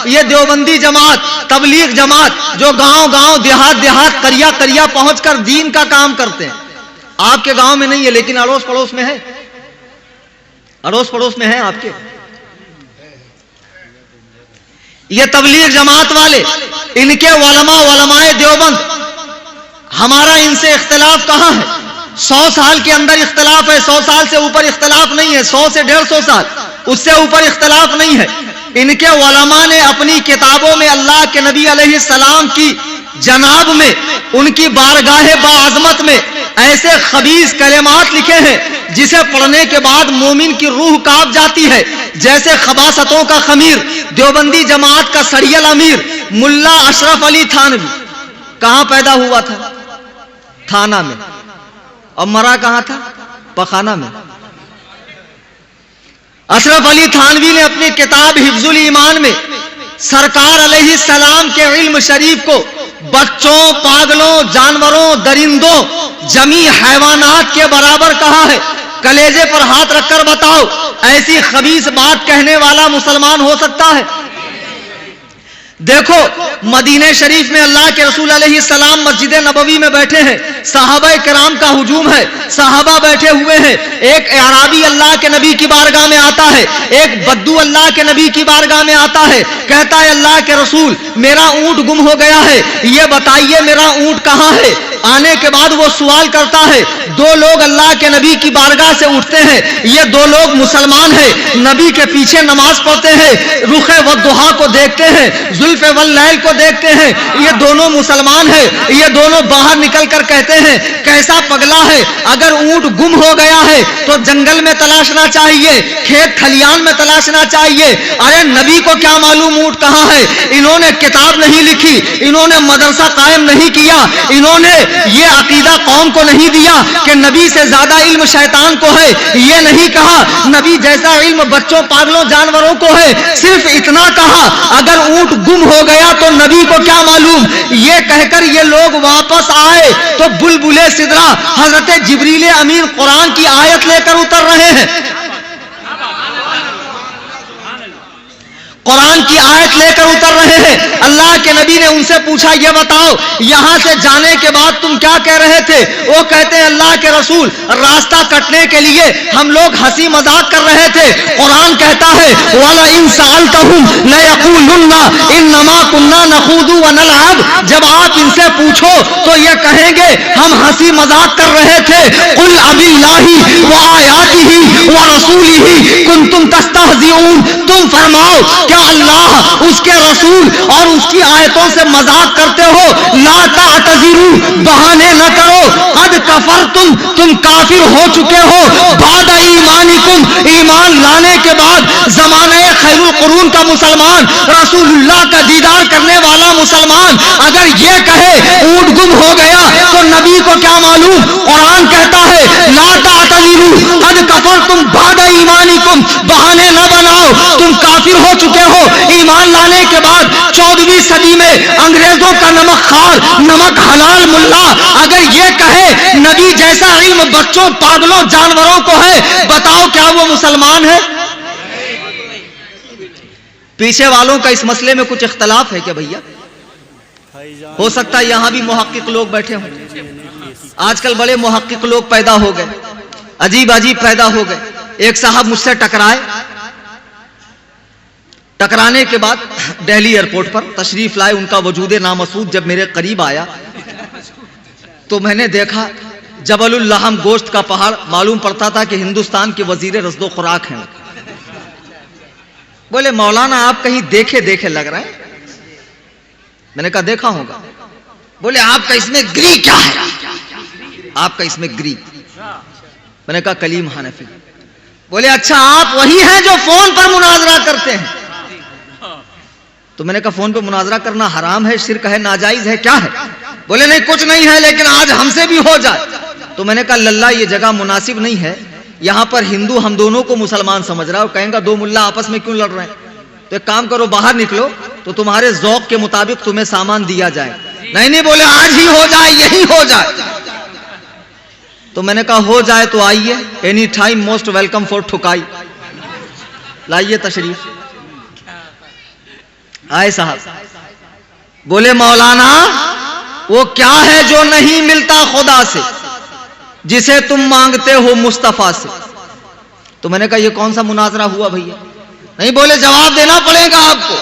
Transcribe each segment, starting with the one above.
یہ دیوبندی جماعت، تبلیغ جماعت جو گاؤں گاؤں دیہات دیہات قریہ قریہ پہنچ کر دین کا کام کرتے ہیں. آپ کے گاؤں میں نہیں ہے لیکن اڑوس پڑوس میں ہے، اڑوس پڑوس میں ہے آپ کے. یہ تبلیغ جماعت والے، ان کے علماء دیوبند، ہمارا ان سے اختلاف کہاں ہے؟ 100 سال کے اندر اختلاف ہے، 100 سال سے اوپر اختلاف نہیں ہے، 100 سے 150 سال اس سے اوپر اختلاف نہیں ہے. ان کے علماء نے اپنی کتابوں میں اللہ کے نبی علیہ السلام کی جناب میں، ان کی بارگاہ باعظمت میں ایسے خبیث کلمات لکھے ہیں جسے پڑھنے کے بعد مومن کی روح کانپ جاتی ہے، جیسے خباثتوں کا خمیر. دیوبندی جماعت کا سریل امیر ملا اشرف علی تھانوی کہاں پیدا ہوا تھا؟ تھانہ میں. اور مرا کہاں تھا؟ پخانہ میں. اشرف علی تھانوی نے اپنی کتاب حفظ الایمان میں سرکار علیہ السلام کے علم شریف کو بچوں، پاگلوں، جانوروں، درندوں، جمی حیوانات کے برابر کہا ہے. کلیجے پر ہاتھ رکھ کر بتاؤ ایسی خبیث بات کہنے والا مسلمان ہو سکتا ہے؟ دیکھو مدینہ شریف میں اللہ کے رسول علیہ السلام مسجد نبوی میں بیٹھے ہیں، صحابہ کرام کا ہجوم ہے، صحابہ بیٹھے ہوئے ہیں. ایک اعرابی اللہ کے نبی کی بارگاہ میں آتا ہے، ایک بدو اللہ کے نبی کی بارگاہ میں آتا ہے، کہتا ہے اللہ کے رسول میرا اونٹ گم ہو گیا ہے، یہ بتائیے میرا اونٹ کہاں ہے؟ آنے کے بعد وہ سوال کرتا ہے. 2 لوگ اللہ کے نبی کی بارگاہ سے اٹھتے ہیں، یہ 2 لوگ مسلمان ہیں، نبی کے پیچھے نماز پڑھتے ہیں، رخ والضحیٰ کو دیکھتے ہیں، زلف واللیل کو دیکھتے ہیں، یہ دونوں مسلمان ہیں. یہ دونوں باہر نکل کر کہتے ہیں کیسا پگلا ہے، اگر اونٹ گم ہو گیا ہے تو جنگل میں تلاشنا چاہیے، کھیت کھلیان میں تلاشنا چاہیے. ارے نبی کو کیا معلوم اونٹ کہاں ہے؟ انہوں نے کتاب نہیں لکھی، انہوں نے مدرسہ قائم نہیں کیا، انہوں نے یہ عقیدہ قوم کو نہیں دیا کہ نبی سے زیادہ علم شیطان کو ہے، یہ نہیں کہا نبی جیسا علم بچوں، پاگلوں، جانوروں کو ہے. صرف اتنا کہا اگر اونٹ گم ہو گیا تو نبی کو کیا معلوم. یہ کہہ کر یہ لوگ واپس آئے تو بلبل سدرا حضرت جبریل امین قرآن کی آیت لے کر اتر رہے ہیں، قرآن کی آیت لے کر اتر رہے ہیں. اللہ کے نبی نے ان سے پوچھا یہ بتاؤ یہاں سے جانے کے بعد تم کیا کہہ رہے تھے؟ وہ کہتے ہیں اللہ کے رسول راستہ کٹنے کے لیے ہم لوگ ہنسی مذاق کر رہے تھے. قرآن کہتا ہے وَلَئِن سَأَلْتَهُمْ لَيَقُولُنَّ إِنَّمَا كُنَّا نَخُوضُ وَنَلْعَبُ. جب آپ ان سے پوچھو تو یہ کہیں گے ہم ہنسی مذاق کر رہے تھے. قُلْ أَبِاللَّهِ وَآيَاتِهِ وَرَسُولِهِ كُنْتُمْ تَسْتَهْزِئُونَ. تم فرماؤ کیا اللہ، اس کے رسول اور اس کی آیتوں سے مذاق کرتے ہو؟ لا تعتذروا، بہانے نہ کرو. قد کفرتم، تم کافر ہو چکے ہو. بعد ایمانکم، ایمان لانے کے بعد. زمانہ خیر القرون کا مسلمان، رسول اللہ کا دیدار کرنے والا مسلمان اگر یہ کہے اونٹ گم ہو گیا تو نبی کو کیا معلوم؟ قرآن کہتا ہے لا تعتذروا قد کفرتم بعد ایمانکم. بہانے نہ بناؤ، تم کافر ہو چکے ہو. ایمان لانے کے بعد 14ویں صدی میں انگریزوں کا نمک خار، نمک حلال ملا اگر یہ کہے نبی جیسا علم بچوں، پاگلوں، جانوروں کو ہے، بتاؤ کیا وہ مسلمان ہے؟ پیچھے والوں کا اس مسئلے میں کچھ اختلاف ہے کیا بھیا؟ ہو سکتا ہے یہاں بھی محقق لوگ بیٹھے ہوں. آج کل بڑے محقق لوگ پیدا ہو گئے، عجیب عجیب پیدا ہو گئے. ایک صاحب مجھ سے ٹکرائے، ٹکرانے کے بعد دہلی ایئرپورٹ پر تشریف لائے. ان کا وجود نامسعود جب میرے قریب آیا تو میں نے دیکھا جبل اللحم، گوشت کا پہاڑ. معلوم پڑتا تھا کہ ہندوستان کے وزیر رزق و خوراک ہیں. بولے مولانا آپ کہیں دیکھے دیکھے لگ رہے ہیں. میں نے کہا دیکھا ہوگا. بولے آپ کا اس میں گری کیا ہے؟ آپ کا اس میں گری. میں نے کہا کلیم حنفی. بولے اچھا آپ وہی ہیں جو فون پر مناظرہ کرتے ہیں؟ تو میں نے کہا فون پہ مناظرہ کرنا حرام ہے، شرک ہے، ناجائز ہے، کیا ہے؟ بولے نہیں کچھ نہیں ہے لیکن آج ہم سے بھی ہو جائے. تو میں نے کہا للہ یہ جگہ مناسب نہیں ہے، یہاں پر ہندو ہم دونوں کو مسلمان سمجھ رہا ہے، کہیں گا 2 ملا آپس میں کیوں لڑ رہے ہیں؟ تو ایک کام کرو باہر نکلو تو تمہارے ذوق کے مطابق تمہیں سامان دیا جائے. نہیں بولے آج ہی ہو جائے، یہی ہو جائے. تو میں نے کہا ہو جائے تو آئیے، any time most welcome for ٹھکائی. لائیے تشریف. آئے صاحب بولے مولانا وہ کیا ہے جو نہیں ملتا خدا سے جسے تم مانگتے ہو مصطفیٰ سے؟ تو میں نے کہا یہ کون سا مناظرہ ہوا بھیا؟ نہیں، بولے جواب دینا پڑے گا آپ کو.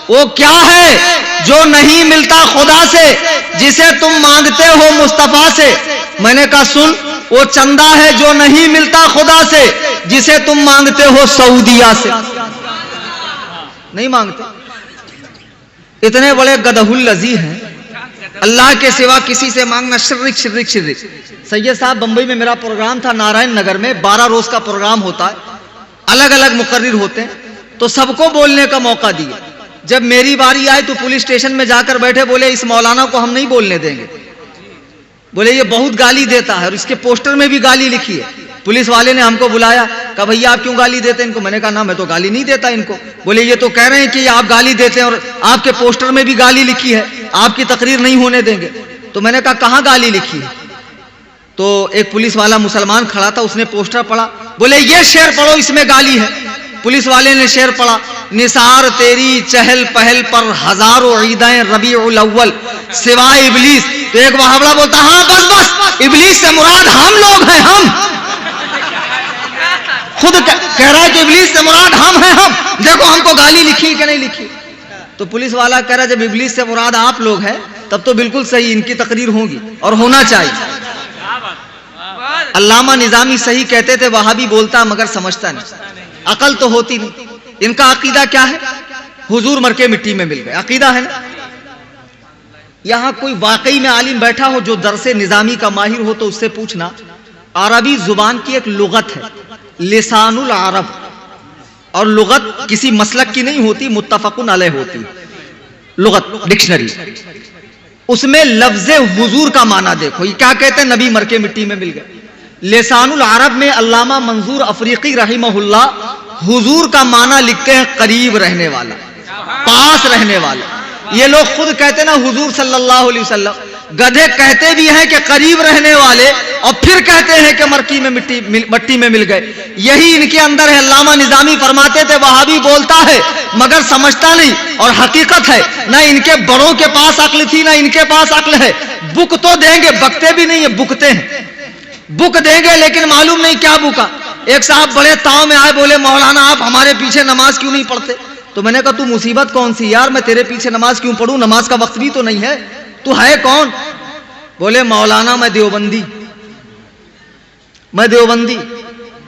وہ کیا ہے جو نہیں ملتا خدا سے جسے تم مانگتے ہو مصطفیٰ سے؟ میں نے کہا سن، وہ چندہ ہے جو نہیں ملتا خدا سے جسے تم مانگتے ہو سعودیہ سے. نہیں مانگتے. اتنے بڑے گدہ الذی ہیں، اللہ کے سوا کسی سے مانگنا شرک شرک شرک. سید صاحب بمبئی میں میرا پروگرام تھا، نارائن نگر میں 12 روز کا پروگرام ہوتا ہے، الگ الگ مقرر ہوتے ہیں، تو سب کو بولنے کا موقع دیا. جب میری باری آئی تو پولیس اسٹیشن میں جا کر بیٹھے، بولے اس مولانا کو ہم نہیں بولنے دیں گے، بولے یہ بہت گالی دیتا ہے اور اس کے پوسٹر میں بھی گالی لکھی ہے. پولیس والے نے ہم کو بلایا، کہا بھیا آپ کیوں گالی دیتے ہیں ان کو؟ میں نے کہا نا میں تو گالی نہیں دیتا ان کو. بولے یہ تو کہہ رہے ہیں کہ آپ گالی دیتے ہیں اور آپ کے پوسٹر میں بھی گالی لکھی ہے، آپ کی تقریر نہیں ہونے دیں گے. تو میں نے کہا کہاں گالی لکھی ہے؟ تو ایک پولیس والا مسلمان کھڑا تھا، اس نے پوسٹر پڑھا، بولے یہ شعر پڑھو اس میں گالی ہے. پولیس والے نے شعر پڑھا، نثار تیری چہل پہل پر ہزاروں عیدیں ربیع الاول سوائے ابلیس. تو ایک وہابڑا بولتا ہاں بس بس، ابلیس سے مراد ہم لوگ ہیں. ہم خود کہہ رہا ہے کہ ابلیس سے مراد ہم ہیں، ہم دیکھو ہم کو گالی لکھی کہ نہیں لکھی. تو پولیس والا کہہ رہا جب ابلیس سے مراد آپ لوگ ہیں تب تو بالکل صحیح ان کی تقریر ہوگی اور ہونا چاہیے. علامہ نظامی صحیح کہتے تھے وہابی بولتا مگر سمجھتا نہیں، عقل تو ہوتی نہیں. ان کا عقیدہ کیا ہے؟ حضور مر کے مٹی میں مل گئے، عقیدہ ہے نا. یہاں کوئی واقعی میں عالم بیٹھا ہو جو درس نظامی کا ماہر ہو تو اس سے پوچھنا، عربی زبان کی ایک لغت ہے لسان العرب، اور لغت کسی مسلک کی نہیں ہوتی، متفق علیہ ہوتی لغت، ڈکشنری. اس میں لفظ حضور کا معنی دیکھو، یہ کیا کہتے ہیں؟ نبی مر کے مٹی میں مل گئے. لسان العرب میں علامہ منظور افریقی رحمہ اللہ حضور کا معنی لکھتے ہیں قریب رہنے والا، پاس رہنے والا. یہ لوگ خود کہتے ہیں نا حضور صلی اللہ علیہ وسلم، گدھے کہتے بھی ہیں کہ قریب رہنے والے اور پھر کہتے ہیں کہ مٹی میں مل گئے. یہی ان کے اندر ہے. علامہ نظامی فرماتے تھے وہابی بولتا ہے مگر سمجھتا نہیں، اور حقیقت ہے نہ ان کے بڑوں کے پاس عقل تھی نہ ان کے پاس عقل ہے. بک تو دیں گے، بکتے بھی نہیں ہے، بکتے ہیں. بک دیں گے لیکن معلوم نہیں کیا بکا. ایک صاحب بڑے تاؤ میں آئے، بولے مولانا آپ ہمارے پیچھے نماز کیوں نہیں پڑھتے؟ تو میں نے کہا تو مصیبت کون سی یار، میں تیرے پیچھے نماز کیوں پڑھوں؟ نماز کا وقت بھی تو نہیں ہے. تو ہے کون؟ بولے مولانا میں دیوبندی.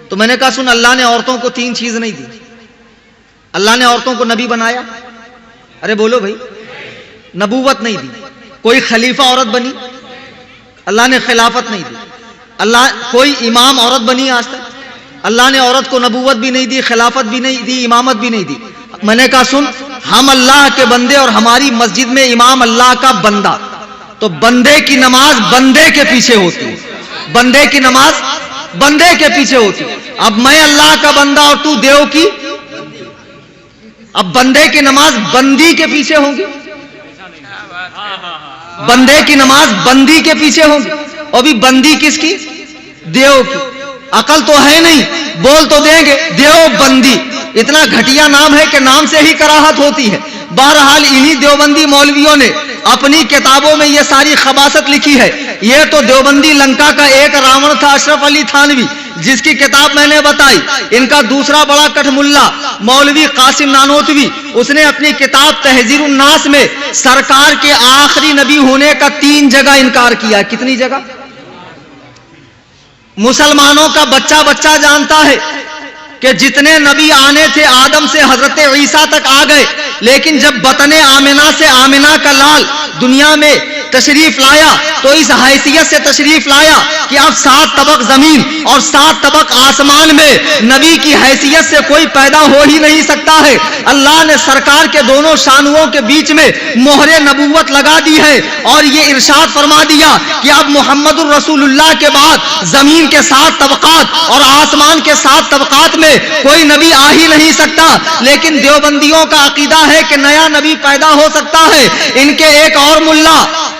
تو میں نے کہا سن، اللہ نے عورتوں کو 3 چیز نہیں دی. اللہ نے عورتوں کو نبی بنایا، ارے بولو بھائی، نبوت نہیں دی. کوئی خلیفہ عورت بنی، اللہ نے خلافت نہیں دی. اللہ کوئی امام عورت بنی آج تک، اللہ نے عورت کو نبوت بھی نہیں دی، خلافت بھی نہیں دی، امامت بھی نہیں دی. میں نے کہا سن، ہم اللہ کے بندے اور ہماری مسجد میں امام اللہ کا بندہ. تو بندے کی نماز بندے کے پیچھے ہوتی ہے، بندے کی نماز بندے کے پیچھے ہوتی. اب میں اللہ کا بندہ اور تو دیو کی، اب بندے کی نماز بندی کے پیچھے ہوگی، بندے کی نماز بندی کے پیچھے ہوگی. اور بھی بندی کس کی؟ دیو کی. عقل تو ہے نہیں، بول تو دیں گے دیو بندی. اتنا گھٹیا نام ہے کہ نام سے ہی کراہت ہوتی ہے. بہرحال انہی دیوبندی مولویوں نے اپنی کتابوں میں یہ ساری خباثت لکھی ہے. یہ تو دیوبندی لنکا کا ایک راون تھا اشرف علی تھانوی، جس کی کتاب میں نے بتائی. ان کا دوسرا بڑا کٹھ ملا مولوی قاسم نانوتوی، اس نے اپنی کتاب تحذیر الناس میں سرکار کے آخری نبی ہونے کا 3 جگہ انکار کیا. کتنی جگہ؟ مسلمانوں کا بچہ جانتا ہے کہ جتنے نبی آنے تھے آدم سے حضرت عیسیٰ تک آ گئے، لیکن جب بطن آمنہ سے آمنہ کا لال دنیا میں تشریف لایا تو اس حیثیت سے تشریف لایا کہ اب 7 طبق زمین اور 7 طبق آسمان میں نبی کی حیثیت سے کوئی پیدا ہو ہی نہیں سکتا ہے. اللہ نے سرکار کے دونوں شانوں کے بیچ میں مہر نبوت لگا دی ہے اور یہ ارشاد فرما دیا کہ اب محمد الرسول اللہ کے بعد زمین کے 7 طبقات اور آسمان کے 7 طبقات میں کوئی نبی آ ہی نہیں سکتا. لیکن دیوبندیوں کا عقیدہ ہے کہ نیا نبی پیدا ہو سکتا ہے. ان کے ایک اور ملا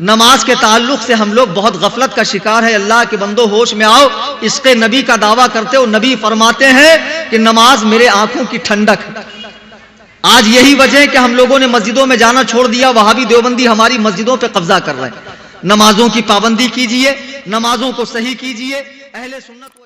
نماز کے تعلق سے ہم لوگ بہت غفلت کا شکار ہے. اللہ کے بندو ہوش میں آؤ. عشق نبی کا دعویٰ کرتے ہو, نبی فرماتے ہیں کہ نماز میرے آنکھوں کی ٹھنڈک ہے. آج یہی وجہ ہے کہ ہم لوگوں نے مسجدوں میں جانا چھوڑ دیا. وہابی دیوبندی ہماری مسجدوں پہ قبضہ کر رہے ہیں. نمازوں کی پابندی کیجئے, نمازوں کو صحیح کیجئے. اہل سنت